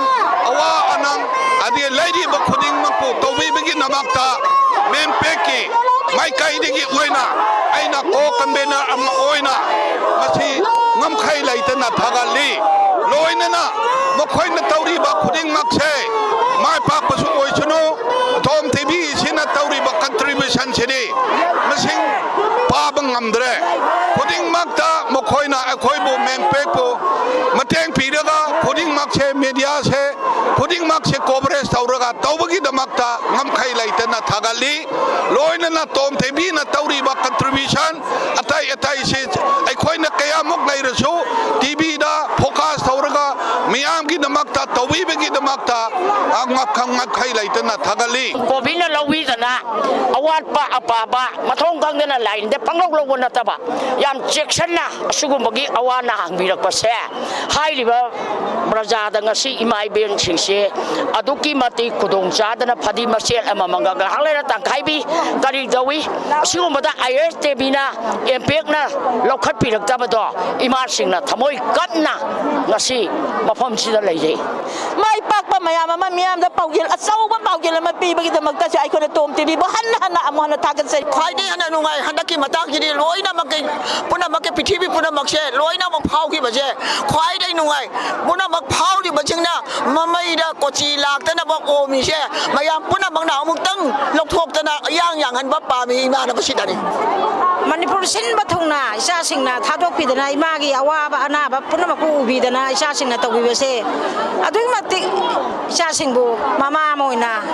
awa anang adi lady ba khuding mapu tobi bigi namakta men peki mai kai digi oina aina ko convener am oina masi ngam khai laitana thagali loina na makhoi na tauri ba khuding makse mai pa pasu oisunu tom tv sina tauri ba contribution sini masing pa bangamdre khuding makta makhoi na akhoi bu men pekpo mateng piraga khuding makse media se khuding makse coverage tauraga tawbagi damakta ngam khai laitana thagali loina na tom tv na tauri ba contribution atai se akhoi na kaya mok lairasu tv da focus tauraga miyam gi damakta tawi bagi damakta ngak khai laitana thagali Kobina lawi dana awat pa apa ba mathong kang dana line de panglok lo na taba yam section na sugum bagi awana hangbirak pa se hai liba braja da ngasi imai ben singse aduki mati kudong cha dana phadi masel ama manga ga hanglera tangkhai bi kari dawi sugum da is tv na impact na lokhat pirak taba do ima sing na thamoi kat na ngasi mafam sida leijai mai pakpa mayam ama miyam da paugil asauba paugil ama pibagi da magta sa aikona tom tv bo hanna amona tagan sai khwaidi hana nungai handaki matak jidi loina makai puna makai pithibi puna makse loina mak phau ki baje khwaidai nungai puna mak phau di bajingna mamai da kochi laktana ba omi se mayam puna makna amuk tang lokthoptana yang han ba pa mi ma na basidani Manipur sin bathungna isa singna thadok pidana imagi awaba anaba punamaku ubidana isa singna tawibase adui matik isa singbu mama moina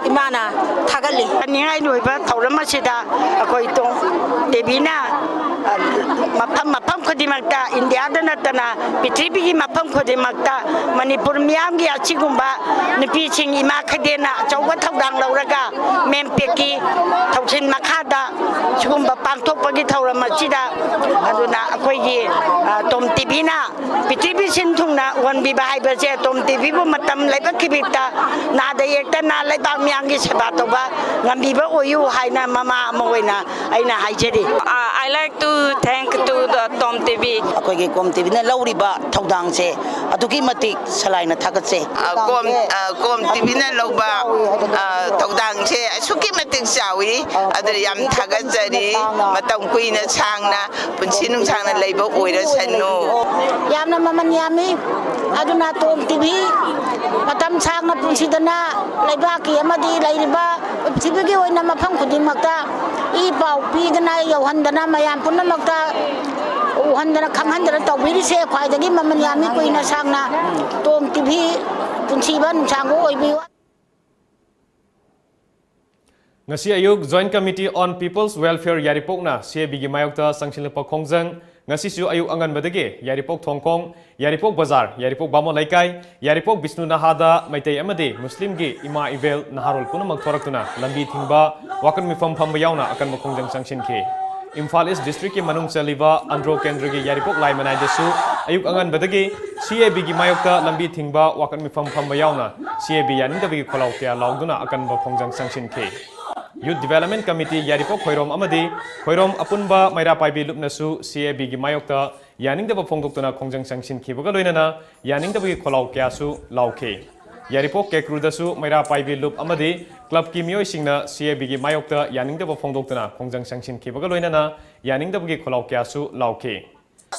imana thagali ningai loiba thauram asida akoi tong debina mapam khodimakta india da natana pithibi gi mapam khodimakta manipur miyam gi achigumba nipi ching ima khadena chawga thawdang lauraga mempeki thausin makhada chigumba pangthok pagi thauram achida aduna akoi gi tom tv na pithibi sin thungna wan bi bai ba je tom tv bu matam laiba kibita na da yekta na laiba miyam gi seba toba ngambi ba oyu haina mama moina aina haijeri I like to thank to the Tom TV. akoi gi kom tv na lauriba thawdang se aduki matik salaina thagat se kom tv na loba thawdang se asuki matik sawi adri yam thagat jari matam kuina changna punsi nung changna leiba oira sanu yamna maman yami aduna Tom TV matam changna punsi dana laiba ki amadi lairiba tibigi oina mafam khudimakta I pau pi dana yohandana mayam punamakta uhandana khamhandana tawbiri se khwaidagi maman yami kuina sangna Tom TV punsiban chango oibi ngasi ayuk Joint Committee on People's Welfare Yaripokna CAB gi mayokta sangsinlepa khongjang ngasi su ayuk angan badage Yaripok Thongkong Yaripok Bazar Yaripok Bamo Laikai Yaripok Bisnu Nahada Maitei amade Muslim gi Ima Ivel Naharul punamak thoraktuna lambi thingba wakan mifam phamba yauna akan makhongjang sangsin ke Imphal East District ki manung chaliba Andro Kendra gi Yaripok Laimanai desu ayuk angan badage CAB gi mayokta lambi thingba wakan mifam phamba yauna CAB yanin da bi kholau kya lauduna akan makhongjang sangsin ke Youth Development Committee Yaripok Khoirom amadi Khoirom apunba Maira Paibi Lupnasu CAB gi mayokta yaning daba phongdoktuna khongjang sangsin khibaga loinana yaning daba gi kholau kyasu lauke Yaripok Kekrudasu Maira Paibi Lup amadi club ki miyoi singna CAB gi mayokta yaning daba phongdoktuna khongjang sangsin khibaga loinana yaning daba gi kholau kyasu lauke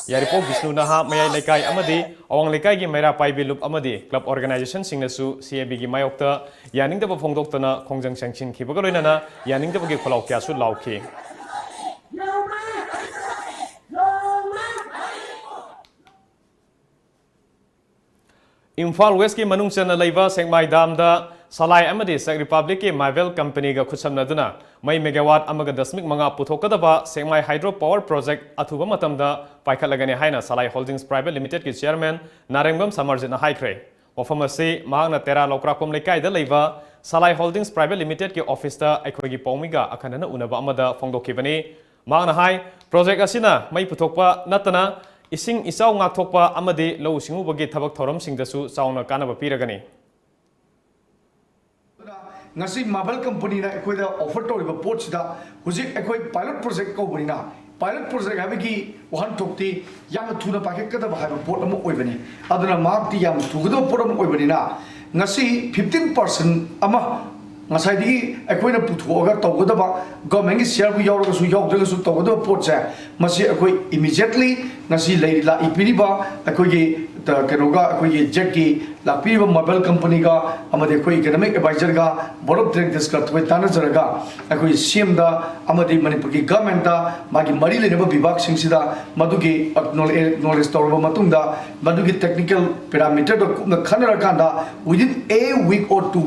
Yaripok Bisnu Naha Mayai Laikai amadi Awang Laikai gi Maira Paibi Lup amadi club organization singnasu CAB gi mayokta yaning daba phongdoktuna khongjang sangsin khibaga loinana yaning daba gi kholau kyasu lauke Imphal West ki manung chana leiba Sengmai Dam da Salai amadi Czech Republic ki Marvel Company ga khutsamnaduna mai megawatt amaga dasmik manga puthokadaba Sengmai Hydro Power Project athuba matamda paikhalagani haina Salai Holdings Private Limited ki chairman Narengam Samarjit na haikre wafam asi mahangna tera lokrakom lekai da leiba Salai Holdings Private Limited ki office da aikhogi paumiga akhanana unaba amada phongdokhibani mahangna hai project asina mai puthokpa natana Ising isaw ngakthokpa amadi lau singubagi thabak thoram singdasu chauna kanaba piragani ngasi Marvel Company na ekoi da offer toriba port sida hujik ekoi pilot project ko bani na pilot project habigi wahan thokti yang thuna paket kada ba ha port amu oibani aduna mark ti yang thugdo port amu oibani na ngasi 15% ama ngasai di ekoi na puthoga tawgada ba government gi share bu yawra su yawdra su tawgada port cha masi ekoi immediately ngasi leila ipiriba ekoi gi kenoga ekoi gi jeki la piriba Marvel Company ga amade ekoi economic advisor ga board of directors ka twai tana jaraga ekoi CM da amade Manipur gi government da magi mari le neba bibak sing sida madugi knowledge torba matungda madugi technical parameter da na khanara kanda within a week or 2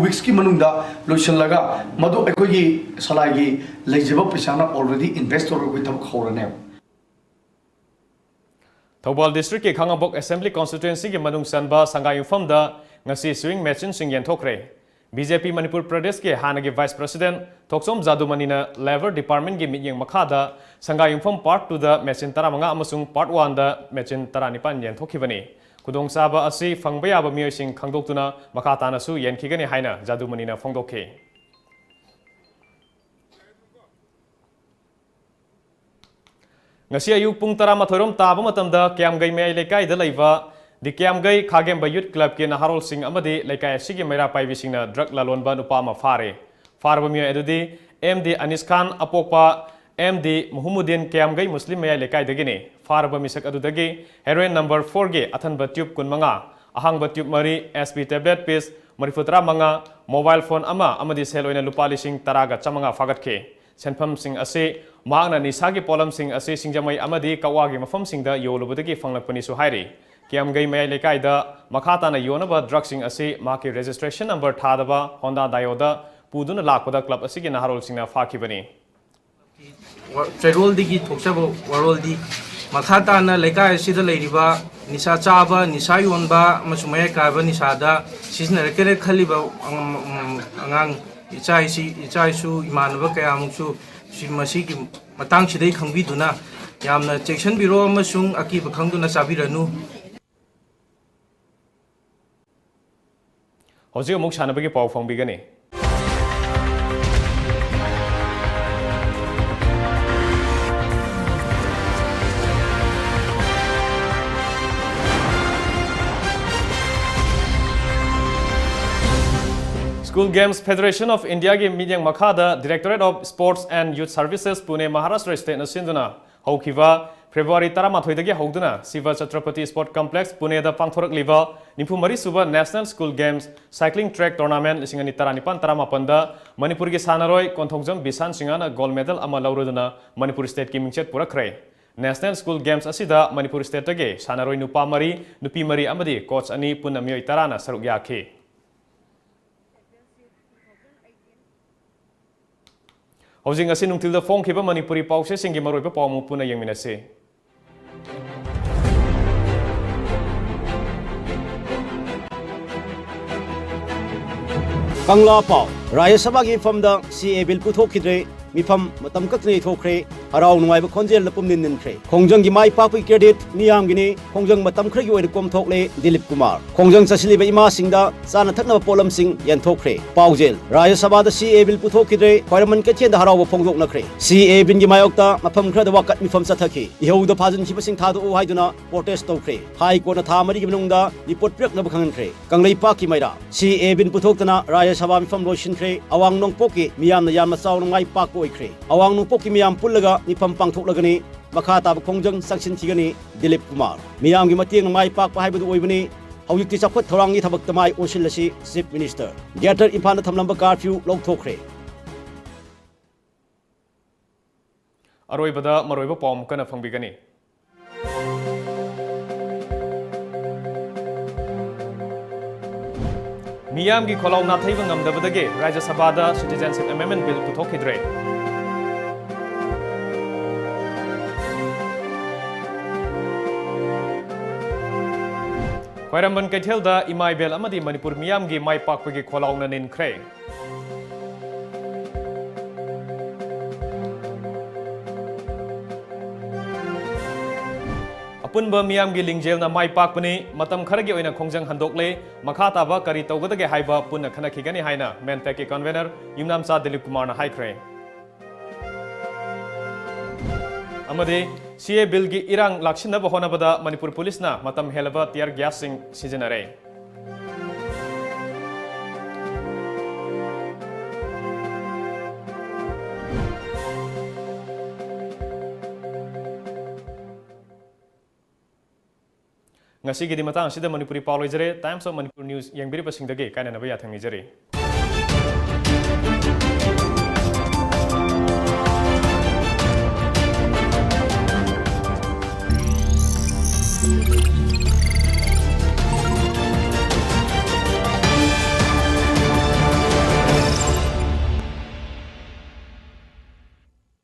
weeks ki manungda lotion laga madu ekoi gi salai gi lejeba pisana already investor ko thab khorane Thobal District ki Khangabok Assembly Constituency ki manung sanba Sangai Yufam da ngasi swing machine sing yen thokre BJP Manipur Pradesh ke hanagi Vice President Thoksom Jadumani na Labor Department ki mityeng makhada Sangai Yufam Part 2 da machine taramanga amasung Part 1 da machine taranipan yen thokhibani kudong saba asi phangba yaba miyoi sing khangdoktuna makha tana su yen khigani haina Jadumani na phongdokhe ngasi ayuk pung 12 rom taba matamda Kiamgai Mei Lekai da leiba दिक्यामगई Khagem youth club के नहारोल सिंह अमदी लेकाय सिगी मैरा पाइबी सिंगना drug लालोनबा नुपा अमा फारे फारबा मियो एदुदी MD Anis Khan अपोकपा MD मुहम्मदीन क्यामगई मुस्लिम मया लेकाय दगिने फारबा मिसक अदुदगी heroin number 4 गे अथनबा tube कुनमंगा अहांगबा tube मरी SP tablet piece मरिफुत्रा मंगा mobile phone अमा अमदी cell ओइना लुपा लिसिंग तरागा चमंगा फागतखे सेनफम Singh असे मांगना निसागी पोलम सिंह असे सिंगजमई अमदी कवागी मफम सिंगदा योलुबदगी फंगलपनिसु हाइरी क्यामगई मया लेकायदा मखाताना योनबा ड्रग सिंह असे माकी रजिस्ट्रेशन नंबर थादबा होंडा दायोदा पुदुना लाखपदा क्लब असिगी नहारोल सिंगना फाखिबनी ट्रेरोल दिगी थोक्सबो वरोल दी मखाताना लेकाय असिदा लेरिबा निसा चाबा निसा योनबा मसुमय काबा निसादा सिजनरकेले खलिबा अंगांग इचाइसु इमानबा कयामुसु मसीगी मतंगसिदै खंबिदुना यामना चेक्शन बिरो अमसुंग अकीबा खंगदुना चाबिरनु हौजी अमुक सानबगी पाव फंबिगनी School Games Federation of India की मीडियम मखादा Directorate of Sports and Youth Services Pune Maharashtra state नसिंदुना हौखिबा फेब्रुवारी 13 हौदुना शिव छत्रपति स्पोर्ट कॉम्प्लेक्स पुणे दा पांगथोरकलिबा निफुमरी सुबा national school games cycling track tournament 2019-19 Manipur की सानरोय कोंथोंजम बिसान सिंगाना गोल्ड मेडल अमा लौरुदुना मणिपुर स्टेट की मिंगचेत पुरखरे नेशनल स्कूल गेम्स असिदा मणिपुर स्टेट तगे सानरोय नुपा मरी नुपी मरी अमदी कोच अनि पुन्ना मियोय 10 ना सरुक याखि हौजिंग असी नुंगथिलदा फोंखिबा मणिपुरी पाउसे सिंगी मरोइबा पाउमु पुना यंगमिनसे कंगला पाव राज्य सभा की फमदा सीए बिल पुथोखिद्रे मिफम मतम कक्ने थोखरे हराव नुवाइबा खोंजेल पुमनिन निनख्रे खोंजंग की माई पापी क्रेडिट मियाम गिने खोंजंग मतम खरगी ओइद कोम थोकले दिलीप कुमार खोंजंग चसिलिबा इमा सिंगदा चाना थकनबा पोलम सिंग यंथोखरे पाउजेल राज्य सभा दा सीए बिल पुथोखिद्रे खैरमन केचेंदा हराव फोंदोकनख्रे सीए बिल की मायोक्ता मफम खरदा वाकत मिफम चथखि इहौदा फाजन खिबसिंग थादो हाइदुना प्रोटेस्ट तौखरे हाई कोर्ट था मरी की मनुंगदा रिपोर्ट प्रेकनबा खंगनख्रे कंगलै पाकी मैरा सीए बिल पुथोक्तना राज्य सभा मिफम लोइसिनख्रे अवांग नोंगपोकी मियामना यामना चावना माई पाक अवांग नुपोकी मियाम पुल्लगा निफम पांथोकलगनी मखा ताब खोंजंग संगसिन थिगनी दिलीप कुमार मियाम की मतेंग माई पाक हाइबदु ओइबनी हौजिक्ति चखत थौरांगी थबक तमाई ओसिलसी चीफ मिनिस्टर ग्रेटर इम्फाल थमलंबा कर्फ्यू लौथोखरे अरोइबदा मरोइबा पॉम कना फंबिगनी मियाम की खोलाव नाथैबा ngamdabadage राज्य सभा दा सिटीजनशिप अमेंडमेंट बिल पुथोखिद्रे खैरमबन कैथेलदा इमाई बेल अमदी मणिपुर मियाम की माई पाकपगी खोलावना निनख्रे अपुनबा मियाम की लिंगजेलना माई पाकपनी मतम खरगी ओइना खोंजंग हंदोकले मखा ताबा करी तौगदगे हाइबा पुन्ना खनखिगनी हाइना मेनपेक की कन्वेनर युमनामचा दिलीप कुमार हाइख्रे अमदे सीए बिल की इरांग लाक्सिनबा होनबदा मणिपुर पुलिस ना मतम हेलबा टियर गैस सिंग सिजनरे ngasi gi di matang sida manipuri paw loijare times of manipur news yang biri pasing dage kaina na ba ya thang ni jare